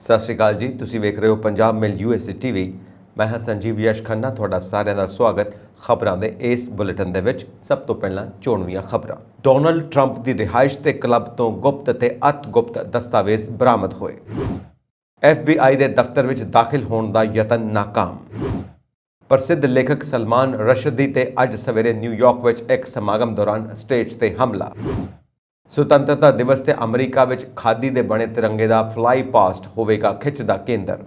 ਸਤਿ ਸ਼੍ਰੀ ਅਕਾਲ ਜੀ। ਤੁਸੀਂ ਵੇਖ ਰਹੇ ਹੋ ਪੰਜਾਬ ਮੇਲ USA TV। ਮੈਂ ਹਾਂ ਸੰਜੀਵ ਯਸ਼ ਖੰਨਾ। ਤੁਹਾਡਾ ਸਾਰਿਆਂ ਦਾ ਸਵਾਗਤ ਖਬਰਾਂ ਦੇ ਇਸ ਬੁਲੇਟਿਨ ਦੇ ਵਿੱਚ। ਸਭ ਤੋਂ ਪਹਿਲਾਂ ਚੋਣਵੀਆਂ ਖਬਰਾਂ। ਡੋਨਲਡ ਟਰੰਪ ਦੀ ਰਿਹਾਇਸ਼ ਤੇ ਕਲੱਬ ਤੋਂ ਗੁਪਤ ਤੇ ਅਤ ਗੁਪਤ ਦਸਤਾਵੇਜ਼ ਬਰਾਮਦ ਹੋਏ। FBI ਦੇ ਦਫ਼ਤਰ ਵਿੱਚ ਦਾਖਲ ਹੋਣ ਦਾ ਯਤਨ ਨਾਕਾਮ। ਪ੍ਰਸਿੱਧ ਲੇਖਕ ਸਲਮਾਨ ਰਸ਼ਦੀ ਤੇ ਅੱਜ ਸਵੇਰੇ ਨਿਊਯਾਰਕ ਵਿੱਚ ਇੱਕ ਸਮਾਗਮ ਦੌਰਾਨ ਸਟੇਜ ਤੇ ਹਮਲਾ। ਸੁਤੰਤਰਤਾ ਦਿਵਸ ਤੇ ਅਮਰੀਕਾ ਵਿੱਚ ਖਾਦੀ ਦੇ ਬਣੇ ਤਿਰੰਗੇ ਦਾ ਫਲਾਈ ਪਾਸਟ ਹੋਵੇਗਾ ਖਿੱਚ ਦਾ ਕੇਂਦਰ।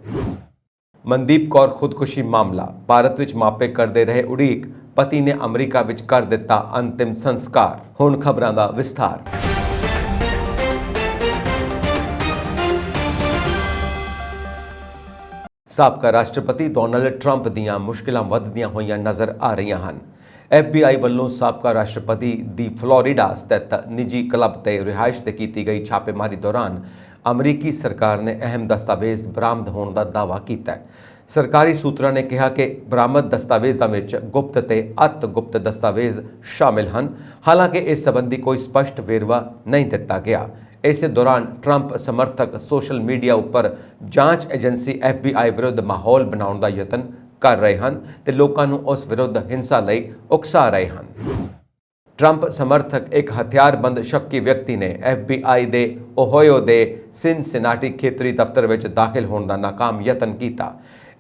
ਮਨਦੀਪ ਕੌਰ ਖੁਦਕੁਸ਼ੀ ਮਾਮਲਾ। ਭਾਰਤ ਵਿੱਚ ਮਾਪੇ ਕਰਦੇ ਰਹੇ ਉਡੀਕ, ਪਤੀ ਨੇ ਅਮਰੀਕਾ ਵਿੱਚ ਕਰ ਦਿੱਤਾ ਅੰਤਿਮ ਸੰਸਕਾਰ। ਹੁਣ ਖਬਰਾਂ ਦਾ ਵਿਸਥਾਰ। ਸਾਬਕਾ ਰਾਸ਼ਟਰਪਤੀ ਡੋਨਲਡ ਟਰੰਪ ਦੀਆਂ ਮੁਸ਼ਕਿਲਾਂ ਵੱਧਦੀਆਂ ਹੋਈਆਂ ਨਜ਼ਰ ਆ ਰਹੀਆਂ ਹਨ। FBI ਵੱਲੋਂ ਸਾਬਕਾ ਰਾਸ਼ਟਰਪਤੀ ਦੀ ਫਲੋਰੀਡਾ ਸਥਿਤ ਨਿੱਜੀ ਕਲੱਬ ਤੇ ਰਿਹਾਇਸ਼ ਤੇ ਕੀਤੀ ਗਈ ਛਾਪੇਮਾਰੀ ਦੌਰਾਨ ਅਮਰੀਕੀ ਸਰਕਾਰ ਨੇ ਅਹਿਮ ਦਸਤਾਵੇਜ਼ ਬਰਾਮਦ ਹੋਣ ਦਾ ਦਾਅਵਾ ਕੀਤਾ ਹੈ। ਸਰਕਾਰੀ ਸੂਤਰਾਂ ਨੇ ਕਿਹਾ ਕਿ ਬਰਾਮਦ ਦਸਤਾਵੇਜ਼ਾਂ ਵਿੱਚ ਗੁਪਤ ਤੇ ਅਤ ਗੁਪਤ ਦਸਤਾਵੇਜ਼ ਸ਼ਾਮਿਲ ਹਨ। ਹਾਲਾਂਕਿ ਇਸ ਸੰਬੰਧੀ ਕੋਈ ਸਪਸ਼ਟ ਵੇਰਵਾ ਨਹੀਂ ਦਿੱਤਾ ਗਿਆ। ਇਸੇ ਦੌਰਾਨ ਟਰੰਪ ਸਮਰਥਕ ਸੋਸ਼ਲ ਮੀਡੀਆ ਉੱਪਰ ਜਾਂਚ ਏਜੰਸੀ FBI ਵਿਰੁੱਧ ਮਾਹੌਲ ਬਣਾਉਣ ਦਾ ਯਤਨ ਕਰ ਰਹੇ ਹਨ ਤੇ ਲੋਕਾਂ ਨੂੰ ਉਸ ਵਿਰੁੱਧ ਹਿੰਸਾ ਲਈ ਉਕਸਾ ਰਹੇ ਹਨ। ਟਰੰਪ ਸਮਰਥਕ ਇੱਕ ਹਥਿਆਰਬੰਦ ਸ਼ੱਕੀ ਵਿਅਕਤੀ ਨੇ FBI ਦੇ ਓਹਾਇਓ ਦੇ ਸਿਨਸਿਨਾਟੀ ਖੇਤਰੀ ਦਫ਼ਤਰ ਵਿੱਚ ਦਾਖਲ ਹੋਣ ਦਾ ਨਾਕਾਮ ਯਤਨ ਕੀਤਾ।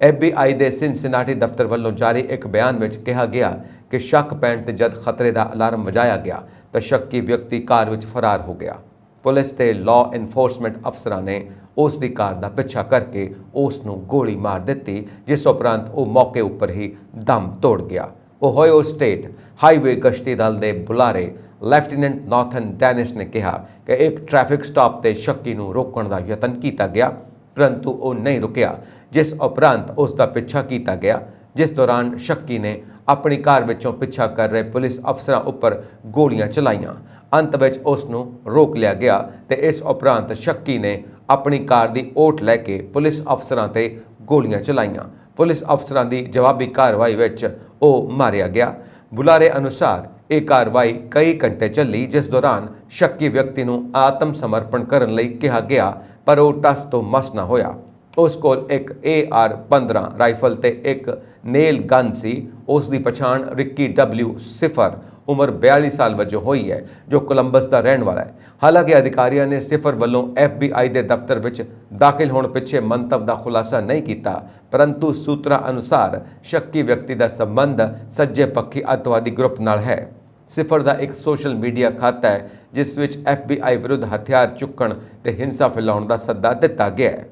FBI ਦੇ ਸਿਨਸਿਨਾਟੀ ਦਫ਼ਤਰ ਵੱਲੋਂ ਜਾਰੀ ਇੱਕ ਬਿਆਨ ਵਿੱਚ ਕਿਹਾ ਗਿਆ ਕਿ ਸ਼ੱਕ ਪੈਣ ਤੇ ਜਦ ਖਤਰੇ ਦਾ ਅਲਾਰਮ ਵਜਾਇਆ ਗਿਆ ਤਾਂ ਸ਼ੱਕੀ ਵਿਅਕਤੀ ਕਾਰ ਵਿੱਚ ਫਰਾਰ ਹੋ ਗਿਆ। ਪੁਲਿਸ ਤੇ ਲਾਅ ਇਨਫੋਰਸਮੈਂਟ ਅਫਸਰਾਂ ਨੇ ਉਸ ਦੀ ਕਾਰ ਦਾ ਪਿੱਛਾ ਕਰਕੇ ਉਸ ਨੂੰ ਗੋਲੀ ਮਾਰ ਦਿੱਤੀ, ਜਿਸ ਉਪਰੰਤ ਉਹ ਮੌਕੇ ਉੱਪਰ ਹੀ ਦਮ ਤੋੜ ਗਿਆ। ਓਹਾਇਓ ਸਟੇਟ ਹਾਈਵੇ ਗਸ਼ਤੀ ਦਲ ਦੇ ਬੁਲਾਰੇ ਲੈਫਟੀਨੈਂਟ ਨਾਥਨ ਡੈਨਿਸ ਨੇ ਕਿਹਾ ਕਿ ਇੱਕ ਟ੍ਰੈਫਿਕ ਸਟਾਪ ਤੇ ਸ਼ੱਕੀ ਨੂੰ ਰੋਕਣ ਦਾ ਯਤਨ ਕੀਤਾ ਗਿਆ, ਪਰੰਤੂ ਉਹ ਨਹੀਂ ਰੁਕਿਆ, ਜਿਸ ਉਪਰੰਤ ਉਸ ਦਾ ਪਿੱਛਾ ਕੀਤਾ ਗਿਆ, ਜਿਸ ਦੌਰਾਨ ਸ਼ੱਕੀ ਨੇ ਆਪਣੀ ਕਾਰ ਵਿੱਚੋਂ ਪਿੱਛਾ ਕਰ ਰਹੇ ਪੁਲਿਸ ਅਫਸਰਾਂ ਉੱਪਰ ਗੋਲੀਆਂ ਚਲਾਈਆਂ। ਅੰਤ ਵਿੱਚ ਉਸ ਨੂੰ ਰੋਕ ਲਿਆ ਗਿਆ ਤੇ ਇਸ ਉਪਰੰਤ ਸ਼ੱਕੀ ਨੇ ਆਪਣੀ ਕਾਰ ਦੀ ਓਟ ਲੈ ਕੇ ਪੁਲਿਸ ਅਫਸਰਾਂ ਤੇ ਗੋਲੀਆਂ ਚਲਾਈਆਂ। ਪੁਲਿਸ ਅਫਸਰਾਂ ਦੀ ਜਵਾਬੀ ਕਾਰਵਾਈ ਵਿੱਚ ਉਹ ਮਾਰਿਆ ਗਿਆ। ਬੁਲਾਰੇ ਅਨੁਸਾਰ ਇਹ ਕਾਰਵਾਈ ਕਈ ਘੰਟੇ ਚੱਲੀ, ਜਿਸ ਦੌਰਾਨ ਸ਼ੱਕੀ ਵਿਅਕਤੀ ਨੂੰ ਆਤਮ ਸਮਰਪਣ ਕਰਨ ਲਈ ਕਿਹਾ ਗਿਆ, ਪਰ ਉਹ ਟਸ ਤੋਂ ਮਸ ਨਾ ਹੋਇਆ। ਉਸ ਕੋਲ ਇੱਕ AR-15 ਰਾਈਫਲ ਤੇ ਇੱਕ ਨੇਲ ਗਨ ਸੀ। ਉਸ ਦੀ ਪਛਾਣ ਰਿੱਕੀ W. ਸਿਫਰ ਉਮਰ 42 ਸਾਲ ਵਜੋਂ ਹੋਈ ਹੈ, ਜੋ ਕੋਲੰਬਸ ਦਾ ਰਹਿਣ ਵਾਲਾ ਹੈ। ਹਾਲਾਂਕਿ ਅਧਿਕਾਰੀਆਂ ਨੇ ਸਿਫਰ ਵੱਲੋਂ FBI ਦੇ ਦਫ਼ਤਰ ਵਿੱਚ ਦਾਖਲ ਹੋਣ ਪਿੱਛੇ ਮੰਤਵ ਦਾ ਖੁਲਾਸਾ ਨਹੀਂ ਕੀਤਾ, ਪਰੰਤੂ ਸੂਤਰਾਂ ਅਨੁਸਾਰ ਸ਼ੱਕੀ ਵਿਅਕਤੀ ਦਾ ਸੰਬੰਧ ਸੱਜੇ ਪੱਖੀ ਅੱਤਵਾਦੀ ਗਰੁੱਪ ਨਾਲ ਹੈ। ਸਿਫਰ ਦਾ ਇੱਕ ਸੋਸ਼ਲ ਮੀਡੀਆ ਖਾਤਾ ਹੈ, ਜਿਸ ਵਿੱਚ FBI ਵਿਰੁੱਧ ਹਥਿਆਰ ਚੁੱਕਣ ਤੇ ਹਿੰਸਾ ਫੈਲਾਉਣ ਦਾ ਸੱਦਾ ਦਿੱਤਾ ਗਿਆ ਹੈ।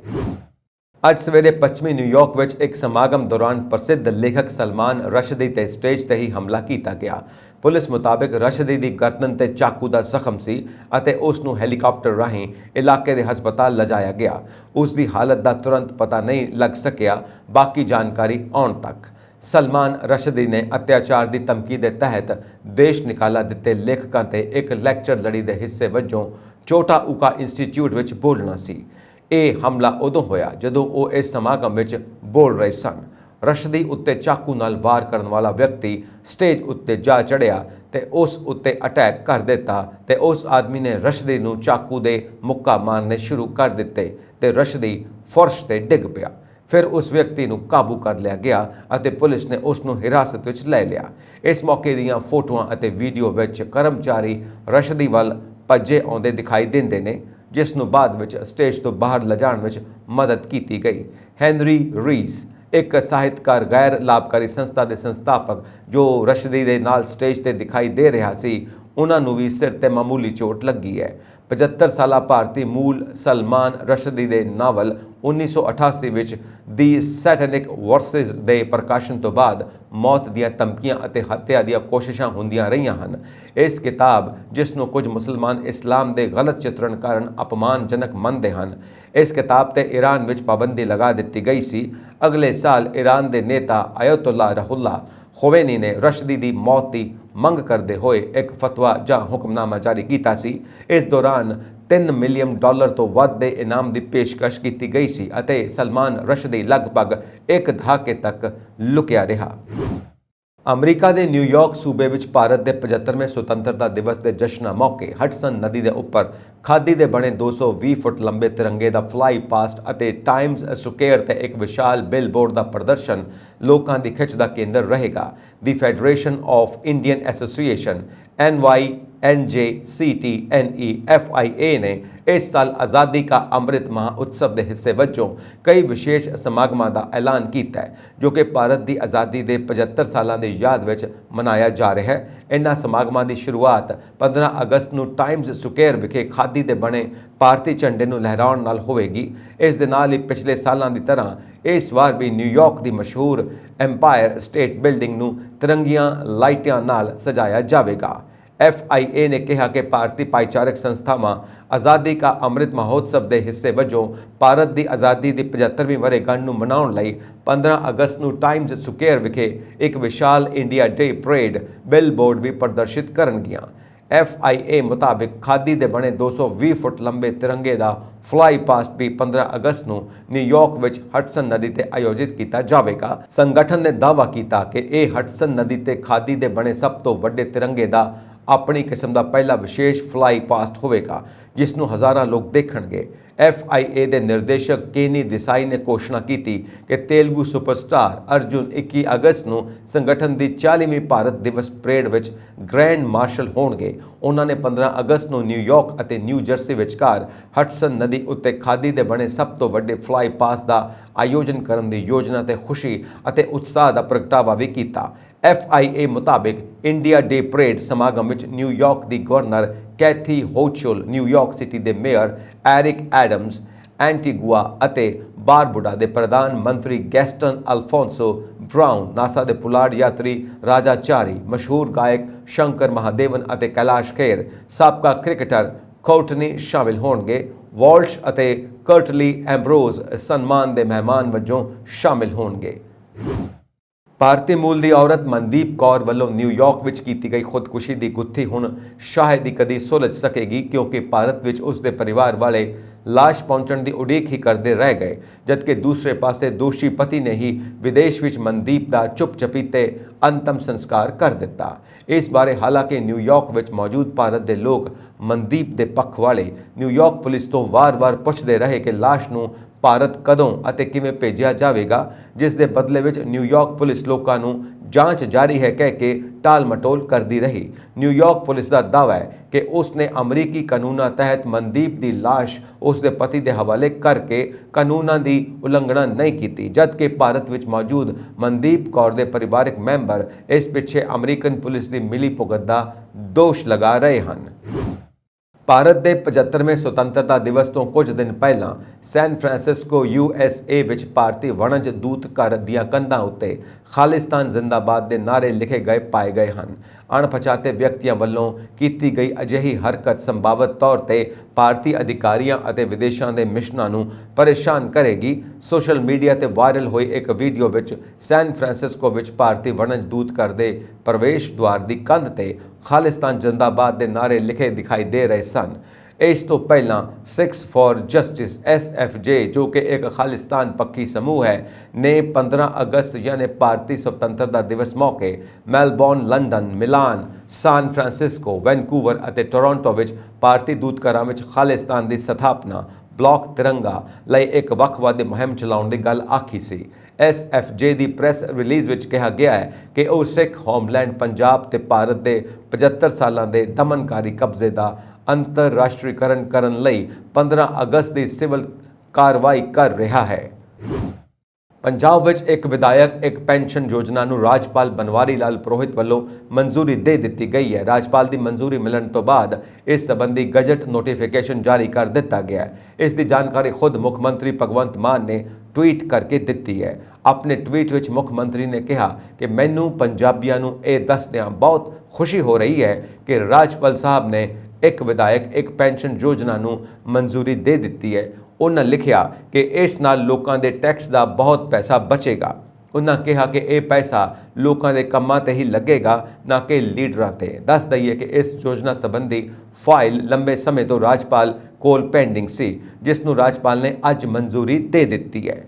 ਅੱਜ ਸਵੇਰੇ ਪੱਛਮੀ ਨਿਊਯਾਰਕ ਵਿੱਚ ਇੱਕ ਸਮਾਗਮ ਦੌਰਾਨ ਪ੍ਰਸਿੱਧ ਲੇਖਕ ਸਲਮਾਨ ਰਸ਼ਦੀ ਤੇ ਸਟੇਜ ਤੇ ਹੀ ਹਮਲਾ ਕੀਤਾ ਗਿਆ। ਪੁਲਿਸ ਮੁਤਾਬਕ ਰਸ਼ਦੀ ਦੀ ਗਰਦਨ ਤੇ ਚਾਕੂ ਦਾ ਜ਼ਖਮ ਸੀ ਅਤੇ ਉਸ ਨੂੰ ਹੈਲੀਕਾਪਟਰ ਰਾਹੀਂ ਇਲਾਕੇ ਦੇ ਹਸਪਤਾਲ ਲਿਜਾਇਆ ਗਿਆ। ਉਸ ਦੀ ਹਾਲਤ ਦਾ ਤੁਰੰਤ ਪਤਾ ਨਹੀਂ ਲੱਗ ਸਕਿਆ, ਬਾਕੀ ਜਾਣਕਾਰੀ ਆਉਣ ਤੱਕ। ਸਲਮਾਨ ਰਸ਼ਦੀ ਨੇ ਅਤਿਆਚਾਰ ਦੀ ਧਮਕੀ ਦੇ ਤਹਿਤ ਦੇਸ਼ ਨਿਕਾਲਾ ਦਿੱਤੇ ਲੇਖਕਾਂ ਤੇ ਇੱਕ ਲੈਕਚਰ ਲੜੀ ਦੇ ਹਿੱਸੇ ਵਜੋਂ ਚੋਟਾਉਕਾ ਇੰਸਟੀਚਿਊਟ ਵਿੱਚ ਬੋਲਣਾ ਸੀ। ਇਹ ਹਮਲਾ ਉਦੋਂ ਹੋਇਆ ਜਦੋਂ ਉਹ ਇਸ ਸਮਾਗਮ ਵਿੱਚ ਬੋਲ ਰਹੇ ਸਨ। ਰਸ਼ਦੀ ਉੱਤੇ ਚਾਕੂ ਨਾਲ ਵਾਰ ਕਰਨ ਵਾਲਾ ਵਿਅਕਤੀ ਸਟੇਜ ਉੱਤੇ ਜਾ ਚੜ੍ਹਿਆ ਤੇ ਉਸ ਉੱਤੇ ਅਟੈਕ ਕਰ ਦਿੱਤਾ ਤੇ ਉਸ ਆਦਮੀ ਨੇ ਰਸ਼ਦੀ ਨੂੰ ਚਾਕੂ ਦੇ ਮੁੱਕਾ ਮਾਰਨੇ ਸ਼ੁਰੂ ਕਰ ਦਿੱਤੇ ਤੇ ਰਸ਼ਦੀ ਫਰਸ਼ ਤੇ ਡਿੱਗ ਪਿਆ। ਫਿਰ ਉਸ ਵਿਅਕਤੀ ਨੂੰ ਕਾਬੂ ਕਰ ਲਿਆ ਗਿਆ ਅਤੇ ਪੁਲਿਸ ਨੇ ਉਸ ਨੂੰ ਹਿਰਾਸਤ ਵਿੱਚ ਲੈ ਲਿਆ। ਇਸ ਮੌਕੇ ਦੀਆਂ ਫੋਟੋਆਂ ਅਤੇ ਵੀਡੀਓ ਵਿੱਚ ਕਰਮਚਾਰੀ ਰਸ਼ਦੀ ਵੱਲ ਭੱਜੇ ਆਉਂਦੇ ਦਿਖਾਈ ਦਿੰਦੇ ਨੇ, ਜਿਸ ਨੂੰ ਬਾਅਦ ਵਿੱਚ ਸਟੇਜ ਤੋਂ ਬਾਹਰ ਲਿਜਾਣ ਵਿੱਚ ਮਦਦ ਕੀਤੀ ਗਈ। ਹੈਨਰੀ ਰੀਸ, ਇੱਕ ਸਾਹਿਤਕਾਰ ਗੈਰ ਲਾਭਕਾਰੀ ਸੰਸਥਾ ਦੇ ਸੰਸਥਾਪਕ ਜੋ ਰਸ਼ਦੀ ਦੇ ਨਾਲ ਸਟੇਜ ਤੇ ਦਿਖਾਈ ਦੇ ਰਿਹਾ ਸੀ, ਉਹਨਾਂ ਨੂੰ ਵੀ ਸਿਰ ਤੇ ਮਾਮੂਲੀ ਚੋਟ ਲੱਗੀ ਹੈ। 75 ਸਾਲਾ ਭਾਰਤੀ ਮੂਲ ਸਲਮਾਨ ਰਸ਼ਦੀ ਦੇ ਨਾਵਲ 1988 ਵਿੱਚ ਦੀ ਸੈਟੈਨਿਕ ਵਰਸਿਸ ਦੇ ਪ੍ਰਕਾਸ਼ਨ ਤੋਂ ਬਾਅਦ ਮੌਤ ਦੀਆਂ ਧਮਕੀਆਂ ਅਤੇ ਹੱਤਿਆ ਦੀਆਂ ਕੋਸ਼ਿਸ਼ਾਂ ਹੁੰਦੀਆਂ ਰਹੀਆਂ ਹਨ। ਇਸ ਕਿਤਾਬ, ਜਿਸ ਨੂੰ ਕੁਝ ਮੁਸਲਮਾਨ ਇਸਲਾਮ ਦੇ ਗਲਤ ਚਿਤਰਣ ਕਾਰਨ ਅਪਮਾਨਜਨਕ ਮੰਨਦੇ ਹਨ, ਇਸ ਕਿਤਾਬ ਤੇ ਈਰਾਨ ਵਿੱਚ ਪਾਬੰਦੀ ਲਗਾ ਦਿੱਤੀ ਗਈ ਸੀ। ਅਗਲੇ ਸਾਲ ਈਰਾਨ ਦੇ ਨੇਤਾ ਆਇਤੁੱਲਾ ਰਹੁੱਲਾ ਖੋਮੇਨੀ ਨੇ ਰਸ਼ਦੀ ਦੀ ਮੌਤ ਦੀ ਮੰਗ ਕਰਦੇ ਹੋਏ ਇੱਕ ਫਤਵਾ ਜਾਂ ਹੁਕਮਨਾਮਾ ਜਾਰੀ ਕੀਤਾ ਸੀ। ਇਸ ਦੌਰਾਨ $3 ਮਿਲੀਅਨ ਤੋਂ ਵੱਧ ਦੇ ਇਨਾਮ ਦੀ ਪੇਸ਼ਕਸ਼ ਕੀਤੀ ਗਈ ਸੀ ਅਤੇ ਸਲਮਾਨ ਰਸ਼ਦੀ ਲਗਭਗ ਇੱਕ ਦਹਾਕੇ ਤੱਕ ਲੁਕਿਆ ਰਿਹਾ। ਅਮਰੀਕਾ ਦੇ ਨਿਊਯਾਰਕ ਸੂਬੇ ਵਿੱਚ ਭਾਰਤ ਦੇ 75ਵੇਂ ਸੁਤੰਤਰਤਾ ਦਿਵਸ ਦੇ ਜਸ਼ਨਾਂ ਮੌਕੇ ਹਡਸਨ ਨਦੀ ਦੇ ਉੱਪਰ ਖਾਦੀ ਦੇ ਬਣੇ 220 ਫੁੱਟ ਲੰਬੇ ਤਿਰੰਗੇ ਦਾ ਫਲਾਈ ਪਾਸਟ ਅਤੇ ਟਾਈਮਜ਼ ਸਕੁਅਰ ਤੇ ਇੱਕ ਵਿਸ਼ਾਲ ਬਿਲਬੋਰਡ ਦਾ ਪ੍ਰਦਰਸ਼ਨ ਲੋਕਾਂ ਦੀ ਖਿੱਚ ਦਾ ਕੇਂਦਰ ਰਹੇਗਾ। ਦੀ federation of Indian association NYNJCTNEFIA ਨੇ ਇਸ ਸਾਲ ਆਜ਼ਾਦੀ ਕਾ ਅੰਮ੍ਰਿਤ ਮਹਾਉਤਸਵ ਦੇ ਹਿੱਸੇ ਵਜੋਂ ਕਈ ਵਿਸ਼ੇਸ਼ ਸਮਾਗਮਾਂ ਦਾ ਐਲਾਨ ਕੀਤਾ ਹੈ ਜੋ ਕਿ ਭਾਰਤ ਦੀ ਆਜ਼ਾਦੀ ਦੇ 75 ਸਾਲਾਂ ਦੀ ਯਾਦ ਵਿੱਚ ਮਨਾਇਆ ਜਾ ਰਿਹਾ ਹੈ। ਇਨ੍ਹਾਂ ਸਮਾਗਮਾਂ ਦੀ ਸ਼ੁਰੂਆਤ 15 ਅਗਸਤ ਨੂੰ ਟਾਈਮਜ਼ ਸਕੁਅਰ ਵਿਖੇ ਖਾਦੀ ਦੇ ਬਣੇ ਭਾਰਤੀ ਝੰਡੇ ਨੂੰ ਲਹਿਰਾਉਣ ਨਾਲ ਹੋਵੇਗੀ। ਇਸ ਦੇ ਨਾਲ ਹੀ ਪਿਛਲੇ ਸਾਲਾਂ ਦੀ ਤਰ੍ਹਾਂ ਇਸ ਵਾਰ ਵੀ ਨਿਊਯਾਰਕ ਦੀ ਮਸ਼ਹੂਰ ਐਮਪਾਇਰ ਸਟੇਟ ਬਿਲਡਿੰਗ ਨੂੰ ਤਿਰੰਗੀਆਂ ਲਾਈਟਾਂ ਨਾਲ ਸਜਾਇਆ ਜਾਵੇਗਾ। FIA ਨੇ ਕਿਹਾ ਕਿ ਭਾਰਤੀ ਭਾਈਚਾਰਕ ਸੰਸਥਾਵਾਂ ਆਜ਼ਾਦੀ ਕਾ ਅੰਮ੍ਰਿਤ ਮਹੋਤਸਵ ਦੇ ਹਿੱਸੇ ਵਜੋਂ ਭਾਰਤ ਦੀ ਆਜ਼ਾਦੀ ਦੀ 75ਵੀਂ ਵਰ੍ਹੇਗੰਢ ਨੂੰ ਮਨਾਉਣ ਲਈ 15 ਅਗਸਤ ਨੂੰ ਟਾਈਮਜ਼ ਸਕੁਅਰ ਵਿਖੇ ਇੱਕ ਵਿਸ਼ਾਲ ਇੰਡੀਆ ਡੇ ਪਰੇਡ ਬਿਲਬੋਰਡ ਵੀ ਪ੍ਰਦਰਸ਼ਿਤ ਕਰਨਗੀਆਂ। FIA ਮੁਤਾਬਿਕ ਖਾਦੀ ਦੇ ਬਣੇ 220 ਫੁੱਟ ਲੰਬੇ ਤਿਰੰਗੇ ਦਾ ਫਲਾਈ ਪਾਸਟ ਵੀ 15 ਅਗਸਤ ਨੂੰ ਨਿਊਯਾਰਕ ਵਿੱਚ ਹਡਸਨ ਨਦੀ ਤੇ ਆਯੋਜਿਤ ਕੀਤਾ ਜਾਵੇਗਾ। ਸੰਗਠਨ ਨੇ ਦਾਅਵਾ ਕੀਤਾ ਕਿ ਇਹ ਹਡਸਨ ਨਦੀ ਤੇ ਖਾਦੀ ਦੇ ਬਣੇ ਸਭ ਤੋਂ ਵੱਡੇ ਤਿਰੰਗੇ ਦਾ ਆਪਣੀ ਕਿਸਮ ਦਾ ਪਹਿਲਾ ਵਿਸ਼ੇਸ਼ ਫਲਾਈ ਪਾਸਟ ਹੋਵੇਗਾ ਜਿਸ ਨੂੰ ਹਜ਼ਾਰਾਂ ਲੋਕ ਦੇਖਣਗੇ। FIA ਦੇ ਨਿਰਦੇਸ਼ਕ ਕੇਨੀ ਦੇਸਾਈ ਨੇ ਘੋਸ਼ਣਾ ਕੀਤੀ ਕਿ ਤੇਲਗੂ ਸੁਪਰਸਟਾਰ ਅਰਜੁਨ 21 ਅਗਸਤ ਨੂੰ ਸੰਗਠਨ ਦੀ 40ਵੀਂ ਭਾਰਤ ਦਿਵਸ ਪਰੇਡ ਵਿੱਚ ਗ੍ਰੈਂਡ ਮਾਰਸ਼ਲ ਹੋਣਗੇ। ਉਹਨਾਂ ਨੇ 15 ਅਗਸਤ ਨੂੰ ਨਿਊਯਾਰਕ ਅਤੇ ਨਿਊ ਜਰਸੀ ਵਿਚਕਾਰ ਹਡਸਨ ਨਦੀ ਉੱਤੇ ਖਾਦੀ ਦੇ ਬਣੇ ਸਭ ਤੋਂ ਵੱਡੇ ਫਲਾਈ ਪਾਸਟ ਦਾ ਆਯੋਜਨ ਕਰਨ ਦੀ ਯੋਜਨਾ ਤੇ ਖੁਸ਼ੀ ਅਤੇ ਉਤਸ਼ਾਹ ਦਾ ਪ੍ਰਗਟਾਵਾ ਵੀ ਕੀਤਾ। FIA ਮੁਤਾਬਿਕ ਇੰਡੀਆ ਡੇ ਪਰੇਡ ਸਮਾਗਮ ਵਿੱਚ ਨਿਊਯਾਰਕ ਦੀ ਗਵਰਨਰ ਕੈਥੀ ਹੋਚੁਲ, ਨਿਊਯਾਰਕ ਸਿਟੀ ਦੇ ਮੇਅਰ ਐਰਿਕ ਐਡਮਜ਼, ਐਂਟੀਗੁਆ ਅਤੇ ਬਾਰਬੁਡਾ ਦੇ ਪ੍ਰਧਾਨ ਮੰਤਰੀ ਗੈਸਟਨ ਅਲਫੋਂਸੋ ਬ੍ਰਾਊਨ, ਨਾਸਾ ਦੇ ਪੁਲਾੜ ਯਾਤਰੀ ਰਾਜਾ ਚਾਰੀ, ਮਸ਼ਹੂਰ ਗਾਇਕ ਸ਼ੰਕਰ ਮਹਾਦੇਵਨ ਅਤੇ ਕੈਲਾਸ਼ ਖੇਰ, ਸਾਬਕਾ ਕ੍ਰਿਕਟਰ ਕੋਟਨੀ ਸ਼ਾਮਿਲ ਹੋਣਗੇ। ਵਾਲਸ਼ ਅਤੇ ਕਰਟਲੀ ਐਂਬਰੋਜ਼ ਸਨਮਾਨ ਦੇ ਮਹਿਮਾਨ ਵਜੋਂ ਸ਼ਾਮਿਲ ਹੋਣਗੇ। ਭਾਰਤੀ ਮੂਲ ਦੀ ਔਰਤ ਮਨਦੀਪ ਕੌਰ ਵੱਲੋਂ ਨਿਊਯਾਰਕ ਵਿੱਚ ਕੀਤੀ ਗਈ ਖੁਦਕੁਸ਼ੀ ਦੀ ਗੁੱਥੀ ਹੁਣ ਸ਼ਾਇਦ ਹੀ ਕਦੀ ਸੁਲਝ ਸਕੇਗੀ ਕਿਉਂਕਿ ਭਾਰਤ ਵਿੱਚ ਉਸ ਦੇ ਪਰਿਵਾਰ ਵਾਲੇ ਲਾਸ਼ ਪਹੁੰਚਣ ਦੀ ਉਡੀਕ ਹੀ ਕਰਦੇ ਰਹਿ ਗਏ, ਜਦਕਿ ਦੂਸਰੇ ਪਾਸੇ ਦੋਸ਼ੀ ਪਤੀ ਨੇ ਹੀ ਵਿਦੇਸ਼ ਵਿੱਚ ਮਨਦੀਪ ਦਾ ਚੁੱਪ-ਚਪੀਤੇ ਅੰਤਮ ਸੰਸਕਾਰ ਕਰ ਦਿੱਤਾ। ਇਸ ਬਾਰੇ ਹਾਲਾਂਕਿ ਨਿਊਯਾਰਕ ਵਿੱਚ ਮੌਜੂਦ ਭਾਰਤ ਦੇ ਲੋਕ ਮਨਦੀਪ ਦੇ ਪੱਖ ਵਾਲੇ ਨਿਊਯਾਰਕ ਪੁਲਿਸ ਤੋਂ ਵਾਰ-ਵਾਰ ਪੁੱਛਦੇ ਰਹੇ ਕਿ ਲਾਸ਼ ਨੂੰ ਭਾਰਤ ਕਦੋਂ ਅਤੇ ਕਿਵੇਂ ਭੇਜਿਆ ਜਾਵੇਗਾ, ਜਿਸ ਦੇ ਬਦਲੇ ਵਿੱਚ ਨਿਊਯਾਰਕ ਪੁਲਿਸ ਲੋਕਾਂ ਨੂੰ ਜਾਂਚ ਜਾਰੀ ਹੈ ਕਹਿ ਕੇ ਟਾਲ-ਮਟੋਲ ਕਰਦੀ ਰਹੀ। ਨਿਊਯਾਰਕ ਪੁਲਿਸ ਦਾ ਦਾਅਵਾ ਹੈ ਕਿ ਉਸ ਨੇ ਅਮਰੀਕੀ ਕਾਨੂੰਨਾਂ ਤਹਿਤ ਮਨਦੀਪ ਦੀ ਲਾਸ਼ ਉਸ ਦੇ ਪਤੀ ਦੇ ਹਵਾਲੇ ਕਰਕੇ ਕਾਨੂੰਨਾਂ ਦੀ ਉਲੰਘਣਾ ਨਹੀਂ ਕੀਤੀ, ਜਦਕਿ ਭਾਰਤ ਵਿੱਚ ਮੌਜੂਦ ਮਨਦੀਪ ਕੌਰ ਦੇ ਪਰਿਵਾਰਕ ਮੈਂਬਰ ਇਸ ਪਿੱਛੇ ਅਮਰੀਕਨ ਪੁਲਿਸ ਦੀ ਮਿਲੀਭੁਗਤ ਦਾ ਦੋਸ਼ ਲਗਾ ਰਹੇ ਹਨ। ਭਾਰਤ ਦੇ 75ਵੇਂ ਸੁਤੰਤਰਤਾ ਦਿਵਸ ਤੋਂ ਕੁਝ ਦਿਨ ਪਹਿਲਾਂ ਸੈਨ ਫਰਾਂਸਿਸਕੋ USA ਵਿੱਚ ਭਾਰਤੀ ਵਣਜ ਦੂਤ ਘਰ ਦੀਆਂ ਕੰਧਾਂ ਉੱਤੇ ਖਾਲਿਸਤਾਨ ਜ਼ਿੰਦਾਬਾਦ ਦੇ ਨਾਅਰੇ ਲਿਖੇ ਗਏ ਪਾਏ ਗਏ ਹਨ। ਅਣਪਛਾਤੇ ਵਿਅਕਤੀਆਂ ਵੱਲੋਂ ਕੀਤੀ ਗਈ ਅਜਿਹੀ ਹਰਕਤ ਸੰਭਾਵਤ ਤੌਰ ਤੇ ਭਾਰਤੀ ਅਧਿਕਾਰੀਆਂ ਅਤੇ ਵਿਦੇਸ਼ਾਂ ਦੇ ਮਿਸ਼ਨਾਂ ਨੂੰ ਪਰੇਸ਼ਾਨ ਕਰੇਗੀ। ਸੋਸ਼ਲ ਮੀਡੀਆ ਤੇ ਵਾਇਰਲ ਹੋਈ ਇੱਕ ਵੀਡੀਓ ਵਿੱਚ ਸੈਨ ਫਰਾਂਸਿਸਕੋ ਵਿੱਚ ਭਾਰਤੀ ਵਣਜ ਦੂਤ ਘਰ ਦੇ ਪ੍ਰਵੇਸ਼ ਦੁਆਰ ਦੀ ਕੰਧ ਤੇ ਖਾਲਿਸਤਾਨ ਜ਼ਿੰਦਾਬਾਦ ਦੇ ਨਾਅਰੇ ਲਿਖੇ ਦਿਖਾਈ ਦੇ ਰਹੇ ਸਨ। ਇਸ ਤੋਂ ਪਹਿਲਾਂ ਸਿੱਖਸ ਫॉर ਜਸਟਿਸ SFJ ਜੋ ਕਿ ਇੱਕ ਖਾਲਿਸਤਾਨ ਪੱਖੀ ਸਮੂਹ ਹੈ ਨੇ 15 ਅਗਸਤ ਯਾਨੀ ਭਾਰਤੀ ਸੁਤੰਤਰਤਾ ਦਿਵਸ ਮੌਕੇ ਮੈਲਬੌਰਨ, ਲੰਡਨ, ਮਿਲਾਨ, ਸਾਨ ਫਰਾਂਸਿਸਕੋ, ਵੈਨਕੂਵਰ ਅਤੇ ਟੋਰਾਂਟੋ ਵਿੱਚ ਭਾਰਤੀ ਦੂਤਘਰਾਂ ਵਿੱਚ ਖਾਲਿਸਤਾਨ ਦੀ ਸਥਾਪਨਾ ਬਲਾਕ ਤਿਰੰਗਾ ਲਈ ਇੱਕ ਵੱਖਵਾਦੀ ਮੁਹਿੰਮ ਚਲਾਉਣ ਦੀ ਗੱਲ ਆਖੀ ਸੀ। SFJ ਦੀ ਪ੍ਰੈਸ ਰਿਲੀਜ਼ ਵਿੱਚ ਕਿਹਾ ਗਿਆ ਹੈ ਕਿ ਉਹ ਸਿੱਖ ਹੋਮਲੈਂਡ ਪੰਜਾਬ ਤੇ ਭਾਰਤ ਦੇ 75 ਸਾਲਾਂ ਦੇ ਦਮਨਕਾਰੀ ਕਬਜ਼ੇ ਦਾ ਅੰਤਰਰਾਸ਼ਟਰੀਕਰਨ ਕਰਨ ਲਈ 15 ਅਗਸਤ ਦੀ ਸਿਵਲ ਕਾਰਵਾਈ ਕਰ ਰਿਹਾ ਹੈ। ਪੰਜਾਬ ਵਿੱਚ ਇੱਕ ਵਿਧਾਇਕ ਇੱਕ ਪੈਨਸ਼ਨ ਯੋਜਨਾ ਨੂੰ ਰਾਜਪਾਲ ਬਨਵਾਰੀ ਲਾਲ ਪੁਰੋਹਿਤ ਵੱਲੋਂ ਮਨਜ਼ੂਰੀ ਦੇ ਦਿੱਤੀ ਗਈ ਹੈ। ਰਾਜਪਾਲ ਦੀ ਮਨਜ਼ੂਰੀ ਮਿਲਣ ਤੋਂ ਬਾਅਦ ਇਸ ਸੰਬੰਧੀ ਗਜ਼ਟ ਨੋਟੀਫਿਕੇਸ਼ਨ ਜਾਰੀ ਕਰ ਦਿੱਤਾ ਗਿਆ ਹੈ। ਇਸ ਦੀ ਜਾਣਕਾਰੀ ਖੁਦ ਮੁੱਖ ਮੰਤਰੀ ਭਗਵੰਤ ਮਾਨ ਨੇ ਟਵੀਟ ਕਰਕੇ ਦਿੱਤੀ ਹੈ। ਆਪਣੇ ਟਵੀਟ ਵਿੱਚ ਮੁੱਖ ਮੰਤਰੀ ਨੇ ਕਿਹਾ ਕਿ ਮੈਨੂੰ ਪੰਜਾਬੀਆਂ ਨੂੰ ਇਹ ਦੱਸਦਿਆਂ ਬਹੁਤ ਖੁਸ਼ੀ ਹੋ ਰਹੀ ਹੈ ਕਿ ਰਾਜਪਾਲ ਸਾਹਿਬ ਨੇ ਇੱਕ ਵਿਧਾਇਕ ਇੱਕ ਪੈਨਸ਼ਨ ਯੋਜਨਾ ਨੂੰ ਮਨਜ਼ੂਰੀ ਦੇ ਦਿੱਤੀ ਹੈ। ਉਹਨਾਂ ਲਿਖਿਆ ਕਿ ਇਸ ਨਾਲ ਲੋਕਾਂ ਦੇ ਟੈਕਸ ਦਾ ਬਹੁਤ ਪੈਸਾ ਬਚੇਗਾ। ਉਹਨਾਂ ਕਿਹਾ ਕਿ ਇਹ ਪੈਸਾ ਲੋਕਾਂ ਦੇ ਕੰਮਾਂ ਤੇ ਹੀ ਲੱਗੇਗਾ, ਨਾ ਕਿ ਲੀਡਰਾਂ ਤੇ। ਦੱਸ ਦਈਏ ਕਿ ਇਸ ਯੋਜਨਾ ਸੰਬੰਧੀ ਫਾਈਲ ਲੰਬੇ ਸਮੇਂ ਤੋਂ ਰਾਜਪਾਲ ਕੋਲ ਪੈਂਡਿੰਗ ਸੀ, ਜਿਸ ਨੂੰ ਰਾਜਪਾਲ ਨੇ ਅੱਜ ਮਨਜ਼ੂਰੀ ਦੇ ਦਿੱਤੀ ਹੈ।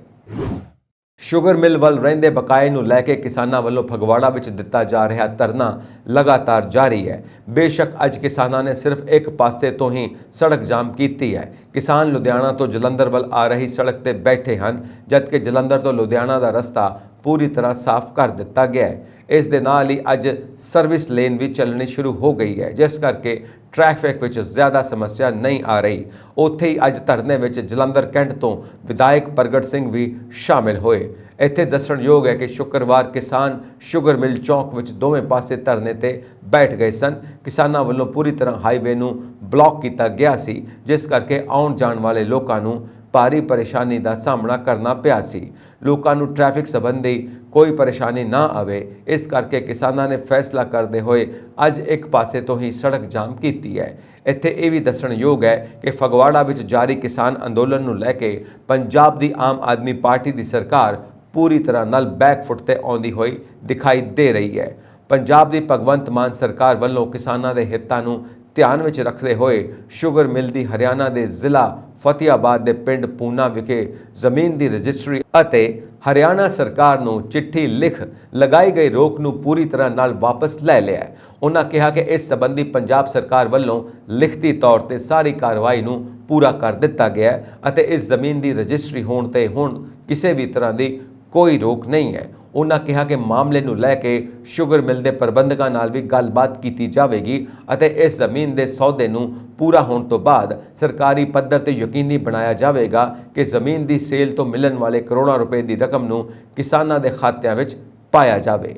ਸ਼ੂਗਰ ਮਿਲ ਵੱਲ ਰਹਿੰਦੇ ਬਕਾਏ ਨੂੰ ਲੈ ਕੇ ਕਿਸਾਨਾਂ ਵੱਲੋਂ ਫਗਵਾੜਾ ਵਿੱਚ ਦਿੱਤਾ ਜਾ ਰਿਹਾ ਧਰਨਾ ਲਗਾਤਾਰ ਜਾਰੀ ਹੈ। ਬੇਸ਼ੱਕ ਅੱਜ ਕਿਸਾਨਾਂ ਨੇ ਸਿਰਫ ਇੱਕ ਪਾਸੇ ਤੋਂ ਹੀ ਸੜਕ ਜਾਮ ਕੀਤੀ ਹੈ। ਕਿਸਾਨ ਲੁਧਿਆਣਾ ਤੋਂ ਜਲੰਧਰ ਵੱਲ ਆ ਰਹੀ ਸੜਕ ਤੇ ਬੈਠੇ ਹਨ, ਜਦਕਿ ਜਲੰਧਰ ਤੋਂ ਲੁਧਿਆਣਾ ਦਾ ਰਸਤਾ ਪੂਰੀ ਤਰ੍ਹਾਂ ਸਾਫ਼ ਕਰ ਦਿੱਤਾ ਗਿਆ ਹੈ। ਇਸ ਦੇ ਨਾਲ ਹੀ ਅੱਜ ਸਰਵਿਸ ਲੇਨ ਵੀ ਚੱਲਣੀ ਸ਼ੁਰੂ ਹੋ ਗਈ ਹੈ, ਜਿਸ ਕਰਕੇ ਟ੍ਰੈਫਿਕ ਵਿੱਚ ਜ਼ਿਆਦਾ ਸਮੱਸਿਆ ਨਹੀਂ ਆ ਰਹੀ। ਉੱਥੇ ਹੀ ਅੱਜ ਧਰਨੇ ਵਿੱਚ ਜਲੰਧਰ ਕੈਂਟ ਤੋਂ ਵਿਧਾਇਕ ਪ੍ਰਗਟ ਸਿੰਘ ਵੀ ਸ਼ਾਮਿਲ ਹੋਏ। ਇੱਥੇ ਦੱਸਣਯੋਗ ਹੈ ਕਿ ਸ਼ੁੱਕਰਵਾਰ ਕਿਸਾਨ ਸ਼ੂਗਰ ਮਿਲ ਚੌਕ ਵਿੱਚ ਦੋਵੇਂ ਪਾਸੇ ਧਰਨੇ ਤੇ ਬੈਠ ਗਏ ਸਨ। ਕਿਸਾਨਾਂ ਵੱਲੋਂ ਪੂਰੀ ਤਰ੍ਹਾਂ ਹਾਈਵੇ ਨੂੰ ਬਲੌਕ ਕੀਤਾ ਗਿਆ ਸੀ, ਜਿਸ ਕਰਕੇ ਆਉਣ ਜਾਣ ਵਾਲੇ ਲੋਕਾਂ ਨੂੰ ਭਾਰੀ ਪਰੇਸ਼ਾਨੀ ਦਾ ਸਾਹਮਣਾ ਕਰਨਾ ਪਿਆ ਸੀ। ਲੋਕਾਂ ਨੂੰ ਟ੍ਰੈਫਿਕ ਸੰਬੰਧੀ ਕੋਈ ਪਰੇਸ਼ਾਨੀ ਨਾ ਆਵੇ, ਇਸ ਕਰਕੇ ਕਿਸਾਨਾਂ ਨੇ ਫੈਸਲਾ ਕਰਦੇ ਹੋਏ ਅੱਜ ਇੱਕ ਪਾਸੇ ਤੋਂ ਹੀ ਸੜਕ ਜਾਮ ਕੀਤੀ ਹੈ। ਇੱਥੇ ਇਹ ਵੀ ਦੱਸਣਯੋਗ ਹੈ ਕਿ ਫਗਵਾੜਾ ਵਿੱਚ ਜਾਰੀ ਕਿਸਾਨ ਅੰਦੋਲਨ ਨੂੰ ਲੈ ਕੇ ਪੰਜਾਬ ਦੀ ਆਮ ਆਦਮੀ ਪਾਰਟੀ ਦੀ ਸਰਕਾਰ ਪੂਰੀ ਤਰ੍ਹਾਂ ਨਾਲ ਬੈਕਫੁੱਟ ਤੇ ਆਉਂਦੀ ਹੋਈ ਦਿਖਾਈ ਦੇ ਰਹੀ ਹੈ। ਪੰਜਾਬ ਦੀ ਭਗਵੰਤ ਮਾਨ ਸਰਕਾਰ ਵੱਲੋਂ ਕਿਸਾਨਾਂ ਦੇ ਹਿੱਤਾਂ ਨੂੰ ਧਿਆਨ ਵਿੱਚ ਰੱਖਦੇ ਹੋਏ ਸ਼ੂਗਰ ਮਿਲ ਦੀ ਹਰਿਆਣਾ ਦੇ ਜ਼ਿਲ੍ਹਾ ਫਤਿਆਬਾਦ ਦੇ ਪਿੰਡ ਪੂਨਾ ਵਿਖੇ ਜ਼ਮੀਨ ਦੀ ਰਜਿਸਟਰੀ ਅਤੇ ਹਰਿਆਣਾ ਸਰਕਾਰ ਨੂੰ ਚਿੱਠੀ ਲਿਖ ਲਗਾਈ ਗਈ ਰੋਕ ਨੂੰ ਪੂਰੀ ਤਰ੍ਹਾਂ ਨਾਲ ਵਾਪਸ ਲੈ ਲਿਆ। ਉਹਨਾਂ ਕਿਹਾ ਕਿ ਇਸ ਸੰਬੰਧੀ ਪੰਜਾਬ ਸਰਕਾਰ ਵੱਲੋਂ ਲਿਖਤੀ ਤੌਰ ਤੇ ਸਾਰੀ ਕਾਰਵਾਈ ਨੂੰ ਪੂਰਾ ਕਰ ਦਿੱਤਾ ਗਿਆ ਅਤੇ ਇਸ ਜ਼ਮੀਨ ਦੀ ਰਜਿਸਟਰੀ ਹੋਣ ਤੇ ਹੁਣ ਕਿਸੇ ਵੀ ਤਰ੍ਹਾਂ ਦੀ ਕੋਈ ਰੋਕ ਨਹੀਂ ਹੈ। ਉਹਨਾਂ ਕਿਹਾ ਕਿ ਮਾਮਲੇ ਨੂੰ ਲੈ ਕੇ ਸ਼ੂਗਰ ਮਿਲ ਦੇ ਪ੍ਰਬੰਧਕਾਂ ਨਾਲ ਵੀ ਗੱਲਬਾਤ ਕੀਤੀ ਜਾਵੇਗੀ ਅਤੇ ਇਸ ਜ਼ਮੀਨ ਦੇ ਸੌਦੇ ਨੂੰ ਪੂਰਾ ਹੋਣ ਤੋਂ ਬਾਅਦ ਸਰਕਾਰੀ ਪੱਧਰ ਤੇ ਯਕੀਨੀ ਬਣਾਇਆ ਜਾਵੇਗਾ ਕਿ ਜ਼ਮੀਨ ਦੀ ਸੇਲ ਤੋਂ ਮਿਲਣ ਵਾਲੇ ਕਰੋੜਾਂ ਰੁਪਏ ਦੀ ਰਕਮ ਨੂੰ ਕਿਸਾਨਾਂ ਦੇ ਖਾਤਿਆਂ ਵਿੱਚ ਪਾਇਆ ਜਾਵੇ।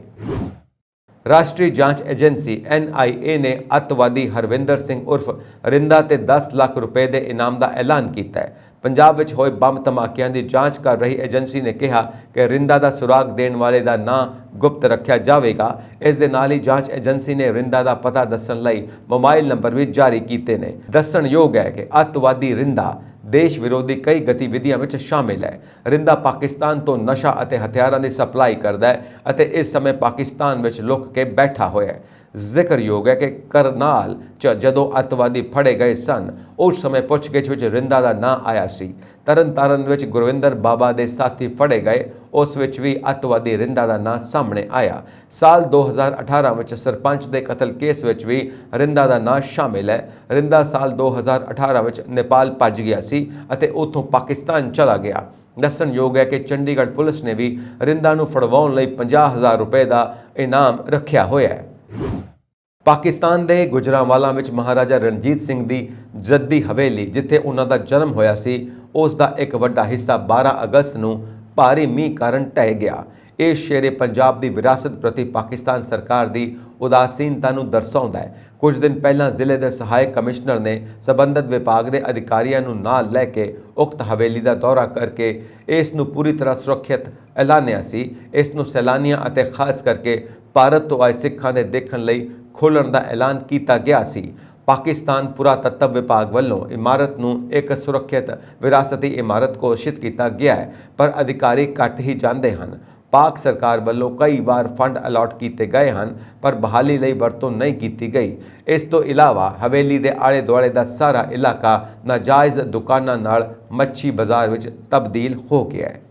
ਰਾਸ਼ਟਰੀ ਜਾਂਚ ਏਜੰਸੀ NIA ਨੇ ਅੱਤਵਾਦੀ ਹਰਵਿੰਦਰ ਸਿੰਘ ਉਰਫ ਰਿੰਦਾ ਤੇ 10 ਲੱਖ ਰੁਪਏ ਦੇ ਇਨਾਮ ਦਾ ਐਲਾਨ ਕੀਤਾ ਹੈ। ਪੰਜਾਬ ਵਿੱਚ ਹੋਏ ਬੰਬ ਧਮਾਕਿਆਂ ਦੀ ਜਾਂਚ ਕਰ ਰਹੀ ਏਜੰਸੀ ਨੇ ਕਿਹਾ ਕਿ ਰਿੰਦਾ ਦਾ ਸੁਰਾਗ ਦੇਣ ਵਾਲੇ ਦਾ ਨਾਂ ਗੁਪਤ ਰੱਖਿਆ ਜਾਵੇਗਾ। ਇਸ ਦੇ ਨਾਲ ਹੀ ਜਾਂਚ ਏਜੰਸੀ ਨੇ ਰਿੰਦਾ ਦਾ ਪਤਾ ਦੱਸਣ ਲਈ ਮੋਬਾਈਲ ਨੰਬਰ ਵੀ ਜਾਰੀ ਕੀਤੇ ਨੇ। ਦੱਸਣਯੋਗ ਹੈ ਕਿ ਅੱਤਵਾਦੀ ਰਿੰਦਾ ਦੇਸ਼ ਵਿਰੋਧੀ ਕਈ ਗਤੀਵਿਧੀਆਂ ਵਿੱਚ ਸ਼ਾਮਿਲ ਹੈ। ਰਿੰਦਾ ਪਾਕਿਸਤਾਨ ਤੋਂ ਨਸ਼ਾ ਅਤੇ ਹਥਿਆਰਾਂ ਦੀ ਸਪਲਾਈ ਕਰਦਾ ਹੈ ਅਤੇ ਇਸ ਸਮੇਂ ਪਾਕਿਸਤਾਨ ਵਿੱਚ ਲੁਕ ਕੇ ਬੈਠਾ ਹੋਇਆ ਹੈ। ਜ਼ਿਕਰਯੋਗ ਹੈ ਕਿ ਕਰਨਾਲ 'ਚ ਜਦੋਂ ਅੱਤਵਾਦੀ ਫੜੇ ਗਏ ਸਨ, ਉਸ ਸਮੇਂ ਪੁੱਛਗਿੱਛ ਵਿੱਚ ਰਿੰਦਾ ਦਾ ਨਾਂ ਆਇਆ ਸੀ। ਤਰਨਤਾਰਨ ਵਿੱਚ ਗੁਰਵਿੰਦਰ ਬਾਬਾ ਦੇ ਸਾਥੀ ਫੜੇ ਗਏ, ਉਸ ਵਿੱਚ ਵੀ ਅੱਤਵਾਦੀ ਰਿੰਦਾ ਦਾ ਨਾਂ ਸਾਹਮਣੇ ਆਇਆ। ਸਾਲ 2018 ਵਿੱਚ ਸਰਪੰਚ ਦੇ ਕਤਲ ਕੇਸ ਵਿੱਚ ਵੀ ਰਿੰਦਾ ਦਾ ਨਾਂ ਸ਼ਾਮਿਲ ਹੈ। ਰਿੰਦਾ ਸਾਲ 2018 ਵਿੱਚ ਨੇਪਾਲ ਭੱਜ ਗਿਆ ਸੀ ਅਤੇ ਉੱਥੋਂ ਪਾਕਿਸਤਾਨ ਚਲਾ ਗਿਆ। ਦੱਸਣਯੋਗ ਹੈ ਕਿ ਚੰਡੀਗੜ੍ਹ ਪੁਲਿਸ ਨੇ ਵੀ ਰਿੰਦਾ ਨੂੰ ਫੜਵਾਉਣ ਲਈ 50,000 ਰੁਪਏ ਦਾ ਇਨਾਮ ਰੱਖਿਆ ਹੋਇਆ ਹੈ। ਪਾਕਿਸਤਾਨ ਦੇ ਗੁਜਰਾਂਵਾਲਾ ਵਿੱਚ ਮਹਾਰਾਜਾ ਰਣਜੀਤ ਸਿੰਘ ਦੀ ਜੱਦੀ ਹਵੇਲੀ, ਜਿੱਥੇ ਉਹਨਾਂ ਦਾ ਜਨਮ ਹੋਇਆ ਸੀ, ਉਸ ਦਾ ਇੱਕ ਵੱਡਾ ਹਿੱਸਾ 12 ਅਗਸਤ ਨੂੰ ਭਾਰੀ ਮੀਂਹ ਕਾਰਨ ਢਹਿ ਗਿਆ। ਇਹ ਸ਼ੇਰੇ ਪੰਜਾਬ ਦੀ ਵਿਰਾਸਤ ਪ੍ਰਤੀ ਪਾਕਿਸਤਾਨ ਸਰਕਾਰ ਦੀ ਉਦਾਸੀਨਤਾ ਨੂੰ ਦਰਸਾਉਂਦਾ ਹੈ। ਕੁਝ ਦਿਨ ਪਹਿਲਾਂ ਜ਼ਿਲ੍ਹੇ ਦੇ ਸਹਾਇਕ ਕਮਿਸ਼ਨਰ ਨੇ ਸੰਬੰਧਿਤ ਵਿਭਾਗ ਦੇ ਅਧਿਕਾਰੀਆਂ ਨੂੰ ਨਾਲ ਲੈ ਕੇ ਉਕਤ ਹਵੇਲੀ ਦਾ ਦੌਰਾ ਕਰਕੇ ਇਸ ਨੂੰ ਪੂਰੀ ਤਰ੍ਹਾਂ ਸੁਰੱਖਿਅਤ ਐਲਾਨਿਆ ਸੀ। ਇਸ ਨੂੰ ਸੈਲਾਨੀਆਂ ਅਤੇ ਖਾਸ ਕਰਕੇ ਭਾਰਤ ਤੋਂ ਆਏ ਸਿੱਖਾਂ ਦੇ ਦੇਖਣ ਲਈ ਖੋਲ੍ਹਣ ਦਾ ਐਲਾਨ ਕੀਤਾ ਗਿਆ ਸੀ। ਪਾਕਿਸਤਾਨ ਪੁਰਾਤੱਤਵ ਵਿਭਾਗ ਵੱਲੋਂ ਇਮਾਰਤ ਨੂੰ ਇੱਕ ਸੁਰੱਖਿਅਤ ਵਿਰਾਸਤੀ ਇਮਾਰਤ ਘੋਸ਼ਿਤ ਕੀਤਾ ਗਿਆ ਹੈ, ਪਰ ਅਧਿਕਾਰੀ ਘੱਟ ਹੀ ਜਾਂਦੇ ਹਨ। ਪਾਕ ਸਰਕਾਰ ਵੱਲੋਂ ਕਈ ਵਾਰ ਫੰਡ ਅਲਾਟ ਕੀਤੇ ਗਏ ਹਨ, ਪਰ ਬਹਾਲੀ ਲਈ ਵਰਤੋਂ ਨਹੀਂ ਕੀਤੀ ਗਈ। ਇਸ ਤੋਂ ਇਲਾਵਾ ਹਵੇਲੀ ਦੇ ਆਲੇ ਦੁਆਲੇ ਦਾ ਸਾਰਾ ਇਲਾਕਾ ਨਾਜਾਇਜ਼ ਦੁਕਾਨਾਂ ਨਾਲ ਮੱਛੀ ਬਾਜ਼ਾਰ ਵਿੱਚ ਤਬਦੀਲ ਹੋ ਗਿਆ ਹੈ।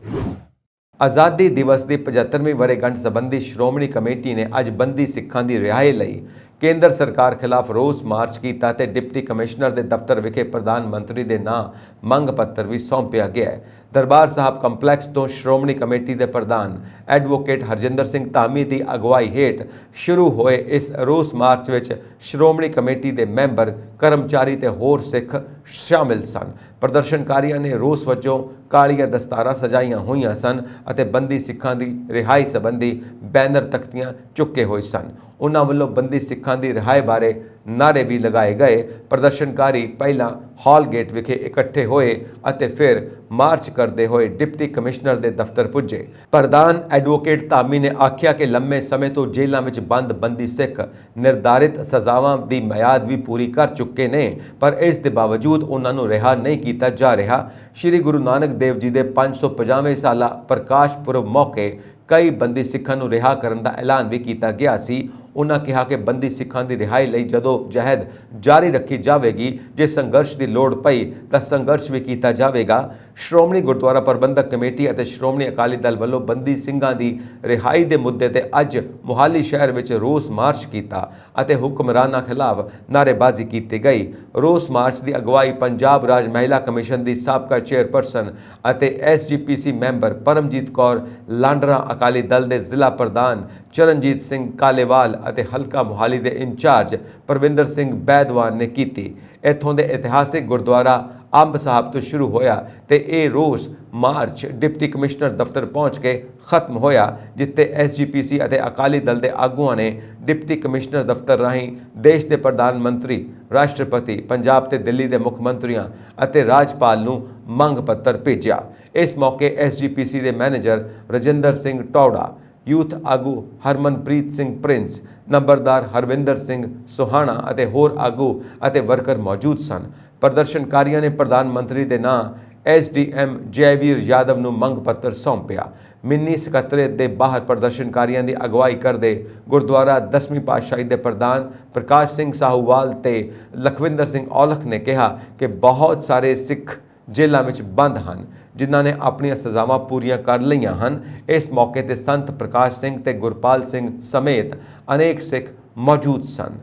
ਆਜ਼ਾਦੀ ਦਿਵਸ ਦੀ 75ਵੀਂ ਵਰ੍ਹੇਗੰਢ ਸੰਬੰਧੀ ਸ਼੍ਰੋਮਣੀ ਕਮੇਟੀ ਨੇ ਅੱਜ ਬੰਦੀ ਸਿੱਖਾਂ ਦੀ ਰਿਹਾਈ ਲਈ ਕੇਂਦਰ ਸਰਕਾਰ ਖਿਲਾਫ ਰੋਸ ਮਾਰਚ ਕੀਤਾ ਤੇ ਡਿਪਟੀ ਕਮਿਸ਼ਨਰ ਦੇ ਦਫ਼ਤਰ ਵਿਖੇ ਪ੍ਰਧਾਨ ਮੰਤਰੀ ਦੇ ਨਾਂ ਮੰਗ ਪੱਤਰ ਵੀ ਸੌਂਪਿਆ ਗਿਆ ਹੈ। ਦਰਬਾਰ ਸਾਹਿਬ ਕੰਪਲੈਕਸ ਤੋਂ ਸ਼੍ਰੋਮਣੀ ਕਮੇਟੀ ਦੇ ਪ੍ਰਧਾਨ ਐਡਵੋਕੇਟ ਹਰਜਿੰਦਰ ਸਿੰਘ ਧਾਮੀ ਦੀ ਅਗਵਾਈ ਹੇਠ ਸ਼ੁਰੂ ਹੋਏ ਇਸ ਰੋਸ ਮਾਰਚ ਵਿੱਚ ਸ਼੍ਰੋਮਣੀ ਕਮੇਟੀ ਦੇ ਮੈਂਬਰ, ਕਰਮਚਾਰੀ ਤੇ ਹੋਰ ਸਿੱਖ ਸ਼ਾਮਿਲ ਸਨ। ਪ੍ਰਦਰਸ਼ਨਕਾਰੀਆਂ ਨੇ ਰੋਸ ਵਜੋਂ ਕਾਲੀਆਂ ਦਸਤਾਰਾਂ ਸਜਾਈਆਂ ਹੋਈਆਂ ਸਨ ਅਤੇ ਬੰਦੀ ਸਿੱਖਾਂ ਦੀ ਰਿਹਾਈ ਸੰਬੰਧੀ ਬੈਨਰ ਤਖਤੀਆਂ ਚੁੱਕੇ ਹੋਏ ਸਨ। ਉਹਨਾਂ ਵੱਲੋਂ ਬੰਦੀ ਸਿੱਖਾਂ ਦੀ ਰਿਹਾਈ ਬਾਰੇ ਨਾਅਰੇ ਵੀ ਲਗਾਏ ਗਏ। ਪ੍ਰਦਰਸ਼ਨਕਾਰੀ ਪਹਿਲਾਂ ਹਾਲ ਗੇਟ ਵਿਖੇ ਇਕੱਠੇ ਹੋਏ ਅਤੇ ਫਿਰ ਮਾਰਚ ਕਰਦੇ ਹੋਏ ਡਿਪਟੀ ਕਮਿਸ਼ਨਰ ਦੇ ਦਫ਼ਤਰ ਪੁੱਜੇ। ਪ੍ਰਧਾਨ ਐਡਵੋਕੇਟ ਧਾਮੀ ਨੇ ਆਖਿਆ ਕਿ ਲੰਮੇ ਸਮੇਂ ਤੋਂ ਜੇਲ੍ਹਾਂ ਵਿੱਚ ਬੰਦ ਬੰਦੀ ਸਿੱਖ ਨਿਰਧਾਰਿਤ ਸਜ਼ਾਵਾਂ ਦੀ ਮਿਆਦ ਵੀ ਪੂਰੀ ਕਰ ਚੁੱਕੇ ਨੇ, ਪਰ ਇਸ ਦੇ ਬਾਵਜੂਦ ਉਹਨਾਂ ਨੂੰ ਰਿਹਾ ਨਹੀਂ ਕੀਤਾ ਜਾ ਰਿਹਾ। ਸ਼੍ਰੀ ਗੁਰੂ ਨਾਨਕ ਦੇਵ ਜੀ ਦੇ 550ਵੇਂ ਸਾਲਾ ਪ੍ਰਕਾਸ਼ ਪੁਰਬ ਮੌਕੇ ਕਈ ਬੰਦੀ ਸਿੱਖਾਂ ਨੂੰ ਰਿਹਾ ਕਰਨ ਦਾ ਐਲਾਨ ਵੀ ਕੀਤਾ ਗਿਆ ਸੀ। उन्होंने कहा कि बंदी सिखां की रिहाई लई जदों जहद जारी रखी जाएगी, जे संघर्ष की लोड़ पई तो संघर्ष भी किया जाएगा। श्रोमणी गुरुद्वारा प्रबंधक कमेटी और श्रोमणी अकाली दल वालों बंदी ਸਿੰਘਾਂ की रिहाई के मुद्दे ते अज मोहाली शहर में रोस मार्च किया, हुक्मराना खिलाफ नारेबाजी की गई। रोस मार्च की अगवाई पंजाब राज महिला कमीशन की साबका चेयरपर्सन और SGPC मैंबर परमजीत कौर लांडरा, अकाली दल के जिला प्रधान चरणजीत सिंह कालेवाल और हल्का मोहाली के इंचार्ज परविंदर सिंह बैदवान ने की। इत्थों के इतिहासिक गुरुद्वारा अंब साहब तो शुरू होया ते ये रोस मार्च डिप्टी कमिश्नर दफ्तर पहुँच के खत्म होया, जिथे SGPC और अकाली दल के आगुआं ने डिप्टी कमिश्नर दफ्तर राही देश के प्रधानमंत्री, राष्ट्रपति, पंजाब ते दिल्ली के मुख मंत्रियों और राजपाल नूं मंग पत्र भेजा। इस मौके SGPC के मैनेजर रजिंदर सिंह टौड़ा, यूथ आगू हरमनप्रीत सिंह प्रिंस, नंबरदार हरविंदर सिंह सुहाना और होर आगू और वर्कर मौजूद सन। प्रदर्शनकारियों ने प्रधानमंत्री के नाम SDM जयवीर यादव नूं मंग पत्र सौंपिया। मिनी सकत्रेत के बाहर प्रदर्शनकारियों की अगवाई करते गुरुद्वारा 10वीं पातशाही के प्रधान प्रकाश सिंह साहूवाल ते लखविंदर सिंह औलख ने कहा कि बहुत सारे सिख जेलों में बंद हैं, जिन्हों ने अपन सजावां पूरियां कर लईआं हन। इस मौके ते संत प्रकाश सिंह ते गुरपाल सिंह समेत अनेक सिख मौजूद सन।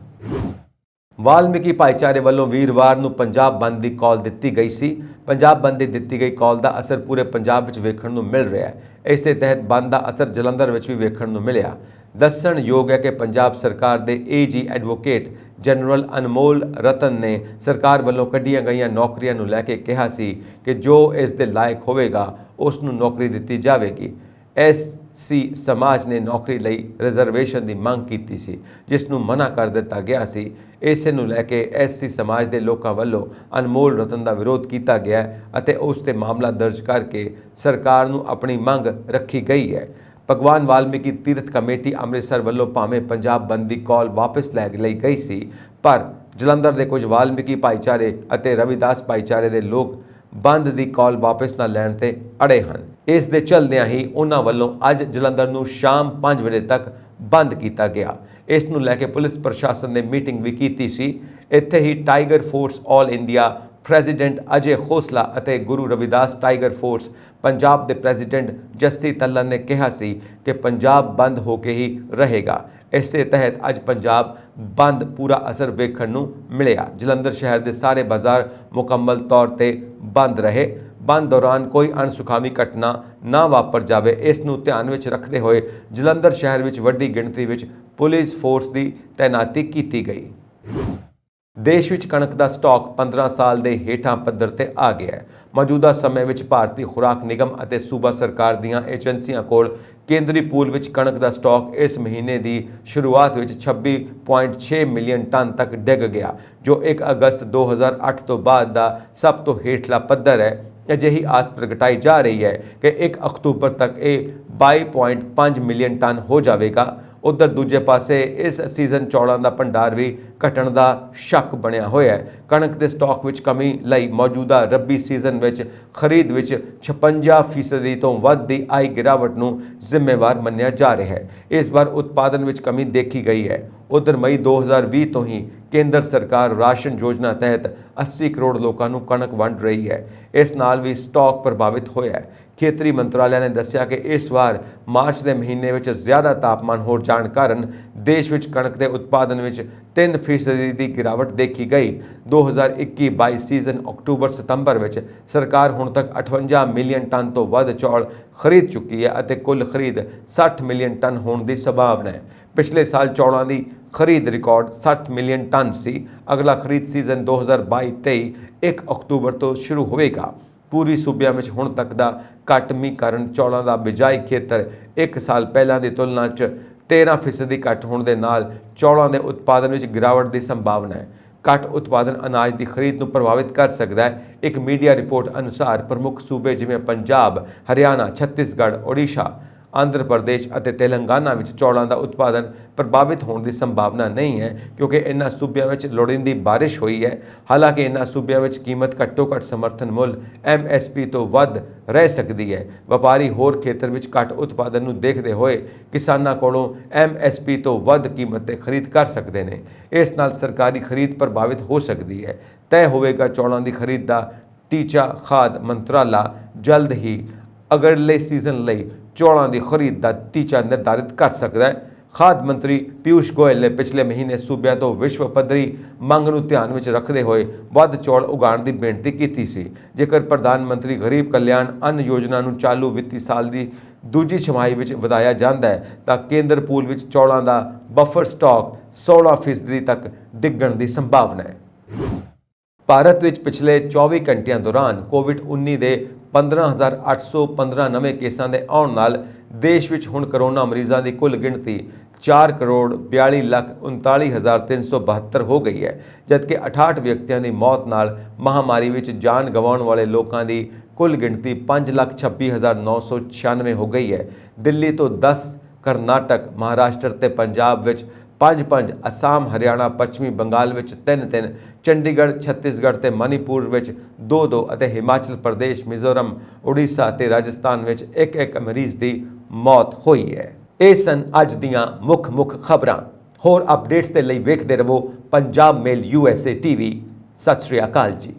वाल्मीकि भाईचारे वालों वीरवार नूं पंजाब बंद की कॉल दी गई सी। पंजाब बंद की दी गई कॉल का असर पूरे पंजाब में वेखण नूं मिल रहा है। इस तहत बंद का असर जलंधर में भी वेखण नूं मिलिया। दस्सणयोग है कि पंजाब सरकार के AG एडवोकेट जनरल अनमोल रतन ने सरकार वालों कढ़ियां गई नौकरियां नूं लैके कहा सी कि जो इस दे लायक होवेगा उसनूं नौकरी दी जाएगी। SC समाज ने नौकरी लई रिजर्वेशन की मांग की सी, जिसनूं मना कर दिता गया सी। इस नूं लैके SC समाज के लोगों वालों अनमोल रतन का विरोध किया गया और उस ते मामला दर्ज करके सरकार नूं अपनी मंग रखी गई है। भगवान वाल्मीकि तीर्थ कमेटी अमृतसर वालों भावें पंजाब बंद की कॉल वापस लै लई गई सी, पर जलंधर के कुछ वाल्मीकि भाईचारे और रविदास भाईचारे के लोग बंद की कॉल वापस न लैण ते अड़े हैं। इस दे चलदियां ही उन्हां वालों अज जलंधर नूं शाम 5 बजे तक बंद किया गया। इस नूं लैके पुलिस प्रशासन ने मीटिंग भी की सी। इत्थे ही tiger force all India president Ajay Khosla और गुरु रविदास टाइगर फोर्स पंजाब के प्रेजिडेंट जस्सी तल्लन ने कहा सी कि पंजाब बंद होके ही रहेगा। इस तहत अज पंजाब बंद पूरा असर वेखण नूं मिलिया। जलंधर शहर के सारे बाजार मुकम्मल तौर पर बंद रहे। बंद दौरान कोई अणसुखावी घटना ना वापर जाए, इस नूं ध्यान विच रखते हुए जलंधर शहर विच वड्डी गिणती विच पुलिस फोर्स की तैनाती की गई। देश विच कणक का स्टॉक 15 साल के हेठां पद्धर ते आ गया है। मौजूदा समय में भारतीय खुराक निगम और सूबा सरकार दीआं एजेंसियां कोल केंद्री पूल विच कणक का स्टॉक इस महीने की शुरुआत में 26.6 मिलियन टन तक डिग गया, जो 1 अगस्त 2008 तो बाद का सब तो हेठला पद्धर है। अजिही आस प्रगटाई जा रही है कि 1 अक्तूबर तक ये 22.5 मिलियन टन हो जाएगा। उधर दूजे पासे इस सीजन चौलों का भंडार भी घटण का शक बनया होया है। कणक के स्टॉक विच कमी लई मौजूदा रबी सीजन विच खरीद विच 56% तो वध दी आई गिरावट नूं जिम्मेवार मन्निया जा रहा है। इस बार उत्पादन विच कमी देखी गई है। उधर मई 2020 तो ही केंद्र सरकार राशन योजना तहत 80 करोड़ लोगों को कणक वंड रही है। इस नाल भी स्टॉक प्रभावित होया है। खेतरी मंत्रालय ने दस्सिया कि इस बार मार्च के महीने में ज़्यादा तापमान हो जाने कारण देश विच कणक के उत्पादन में 3% की गिरावट देखी गई। 2021-22 सीजन अक्टूबर सितंबर में सरकार हुण तक 58 मिलियन टन तो वध चौल खरीद चुकी है और कुल खरीद 60 मिलियन टन होने की संभावना है। पिछले साल चौलों की खरीद रिकॉर्ड 60 मिलियन टन सी। अगला खरीद सीजन 2022-23 1 अक्तूबर तो शुरू होगा। पूरी सूबिया में हुण तक का घट मींह कारण चौलों का बिजाई खेतर 1 साल पहला की तुलना 13% घट होने के नाल चौलों के उत्पादन में गिरावट की संभावना है। घट उत्पादन अनाज की खरीद को प्रभावित कर सकता है। एक मीडिया रिपोर्ट अनुसार प्रमुख सूबे जिमें पंजाब, हरियाणा, छत्तीसगढ़, ओडिशा ਆਂਧਰ ਪ੍ਰਦੇਸ਼ ਅਤੇ ਤੇਲੰਗਾਨਾ ਵਿੱਚ ਚੌਲਾਂ ਦਾ ਉਤਪਾਦਨ ਪ੍ਰਭਾਵਿਤ ਹੋਣ ਦੀ ਸੰਭਾਵਨਾ ਨਹੀਂ ਹੈ, ਕਿਉਂਕਿ ਇਨ੍ਹਾਂ ਸੂਬਿਆਂ ਵਿੱਚ ਲੋੜੀਂਦੀ ਬਾਰਿਸ਼ ਹੋਈ ਹੈ। ਹਾਲਾਂਕਿ ਇਨ੍ਹਾਂ ਸੂਬਿਆਂ ਵਿੱਚ ਕੀਮਤ ਘੱਟੋ-ਘੱਟ ਸਮਰਥਨ ਮੁੱਲ MSP ਤੋਂ ਵੱਧ ਰਹਿ ਸਕਦੀ ਹੈ। ਵਪਾਰੀ ਹੋਰ ਖੇਤਰ ਵਿੱਚ ਘੱਟ ਉਤਪਾਦਨ ਨੂੰ ਦੇਖਦੇ ਹੋਏ ਕਿਸਾਨਾਂ ਕੋਲੋਂ MSP ਤੋਂ ਵੱਧ ਕੀਮਤ ਤੇ ਖਰੀਦ ਕਰ ਸਕਦੇ ਨੇ। ਇਸ ਨਾਲ ਸਰਕਾਰੀ ਖਰੀਦ ਪ੍ਰਭਾਵਿਤ ਹੋ ਸਕਦੀ ਹੈ। ਤੈਅ ਹੋਵੇਗਾ ਚੌਲਾਂ ਦੀ ਖਰੀਦ ਦਾ ਟੀਚਾ। ਖਾਦ ਮੰਤਰਾਲਾ ਜਲਦ ਹੀ ਅਗਲੇ ਸੀਜ਼ਨ ਲਈ ਚੌਲਾਂ ਦੀ ਖਰੀਦ ਦਾ ਟੀਚਾ ਨਿਰਧਾਰਿਤ ਕਰ ਸਕਦਾ ਹੈ। ਖਾਦ ਮੰਤਰੀ ਪੀਯੂਸ਼ ਗੋਇਲ ਨੇ ਪਿਛਲੇ ਮਹੀਨੇ ਸੂਬਿਆਂ ਤੋਂ ਵਿਸ਼ਵ ਪੱਧਰੀ ਮੰਗ ਨੂੰ ਧਿਆਨ ਵਿੱਚ ਰੱਖਦੇ ਹੋਏ ਵੱਧ ਚੌਲ ਉਗਾਉਣ ਦੀ ਬੇਨਤੀ ਕੀਤੀ ਸੀ। ਜੇਕਰ ਪ੍ਰਧਾਨ ਮੰਤਰੀ ਗਰੀਬ ਕਲਿਆਣ ਅੰਨ ਯੋਜਨਾ ਨੂੰ ਚਾਲੂ ਵਿੱਤੀ ਸਾਲ ਦੀ ਦੂਜੀ ਛਮਾਹੀ ਵਿੱਚ ਵਧਾਇਆ ਜਾਂਦਾ ਹੈ ਤਾਂ ਕੇਂਦਰ ਪੂਲ ਵਿੱਚ ਚੌਲਾਂ ਦਾ ਬਫਰ ਸਟਾਕ 16% ਤੱਕ ਡਿੱਗਣ ਦੀ ਸੰਭਾਵਨਾ ਹੈ। ਭਾਰਤ ਵਿੱਚ ਪਿਛਲੇ 24 ਘੰਟਿਆਂ ਦੌਰਾਨ ਕੋਵਿਡ-19 ਦੇ 15,815 ਨਵੇਂ ਕੇਸਾਂ ਦੇ ਆਉਣ ਨਾਲ ਦੇਸ਼ ਵਿੱਚ ਹੁਣ ਕਰੋਨਾ ਮਰੀਜ਼ਾਂ ਦੀ ਕੁੱਲ ਗਿਣਤੀ 4,42,39,372 ਹੋ ਗਈ ਹੈ, ਜਦਕਿ 68 ਵਿਅਕਤੀਆਂ ਦੀ ਮੌਤ ਨਾਲ ਮਹਾਮਾਰੀ ਵਿੱਚ ਜਾਨ ਗਵਾਉਣ ਵਾਲੇ ਲੋਕਾਂ ਦੀ ਕੁੱਲ ਗਿਣਤੀ 5,26,996 ਹੋ ਗਈ ਹੈ। ਦਿੱਲੀ ਤੋਂ 10, ਕਰਨਾਟਕ, ਮਹਾਰਾਸ਼ਟਰ ਤੇ ਪੰਜਾਬ ਵਿੱਚ 5-5, ਅਸਾਮ, ਹਰਿਆਣਾ, ਪੱਛਮੀ ਬੰਗਾਲ ਵਿੱਚ 3-3, ਚੰਡੀਗੜ੍ਹ, ਛੱਤੀਸਗੜ੍ਹ ਤੇ ਮਨੀਪੁਰ ਵਿੱਚ 2-2 ਅਤੇ ਹਿਮਾਚਲ ਪ੍ਰਦੇਸ਼, ਮਿਜ਼ੋਰਮ, ਉੜੀਸਾ ਤੇ ਰਾਜਸਥਾਨ ਵਿੱਚ 1-1 ਮਰੀਜ਼ ਦੀ ਮੌਤ ਹੋਈ ਹੈ। ਇਹ ਸਨ ਅੱਜ ਦੀਆਂ ਮੁੱਖ ਖਬਰਾਂ। ਹੋਰ ਅਪਡੇਟਸ ਦੇ ਲਈ ਵੇਖਦੇ ਰਹੋ ਪੰਜਾਬ ਮੇਲ USA TV। ਸਤਿ ਸ਼੍ਰੀ ਅਕਾਲ ਜੀ।